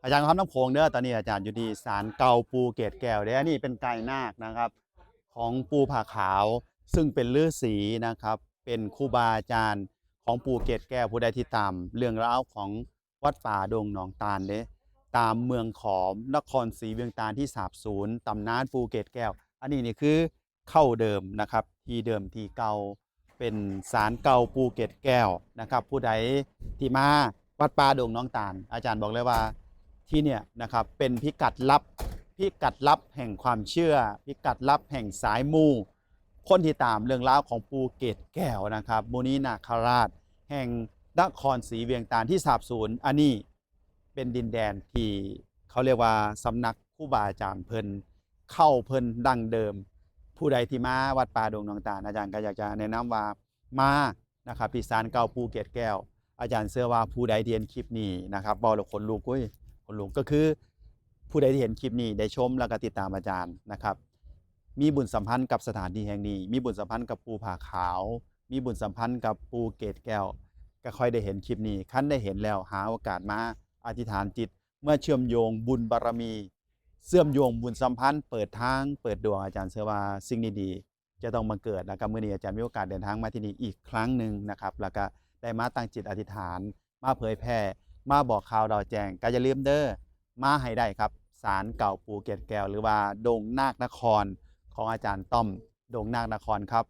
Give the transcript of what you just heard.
อาจารย์ครับน้ำโขงเด้อตอนนี้อาจารย์อยู่ที่ศาลเก่าปูเกตแก้วเด้ออันนี้เป็นไก่นาคนะครับของปูผาขาวซึ่งเป็นฤาษีนะครับเป็นครูบาอาจารย์ของปูเกตแก้วผู้ใดที่ตามเรื่องราวของวัดป่าดงหนองตาลเด้ตามเมืองขอมนครศรีเวียงตาลที่สาบสูญตำนานปูเกตแก้วอันนี้นี่คือเข้าเดิมนะครับที่เดิมที่เก่าเป็นศาลเก่าปูเกตแก้วนะครับผู้ใดที่มาวัดป่าดงหนองตาลอาจารย์บอกเลยว่า ที่เนี่ยนะครับเป็นพิกัดลับแห่งความเชื่อพิกัดลับแห่งสายมูคนที่ตามเรื่องราวของปูเกตแก้วนะครับมุนีนาคราชแห่งนครศรีเวียงตาลที่สาบสูญอันนี้เป็นดินแดนที่เขาเรียกว่าสำนักครูบาอาจารย์เพิ่นเข้าเพิ่นดั้งเดิมผู้ใดที่มาวัดป่าดงหนองตาลอาจารย์ก็อยากจะแนะนำว่ามานะครับที่ศาลเก่าปูเกตแก้วอาจารย์เชื่อว่าผู้ใดที่เห็นคลิปนี้นะครับบอกแล้วขนลุกเว้ย คนลุงก็คือผู้ใดที่เห็นคลิปนี้ได้ชมแล้วก็ติดตามอาจารย์นะครับมีบุญสัมพันธ์กับสถานที่แห่งนี้มีบุญสัมพันธ์กับปูผาขาวมีบุญสัมพันธ์กับปูเกตแก้วก็ค่อยได้เห็นคลิปนี้คันได้เห็นแล้วหาโอกาสมาอธิษฐานจิตเมื่อเชื่อมโยงบุญบารมีเชื่อมโยงบุญสัมพันธ์เปิดทางเปิดดวงอาจารย์เชื่อว่าสิ่งดีๆจะต้องมาเกิดนะครับมื้อนี้อาจารย์มีโอกาสเดินทางมาที่นี่อีกครั้งหนึ่งนะครับแล้วก็ได้มาตั้งจิตอธิษฐานมาเผยแพร่มาบอกข่าวดาวแจ้งก็อย่าลืมเด้อ มาให้ได้ครับศาลเก่าปูเกตแก้วหรือว่าดงนาคนครของอาจารย์ต้อมดงนาคนครครับ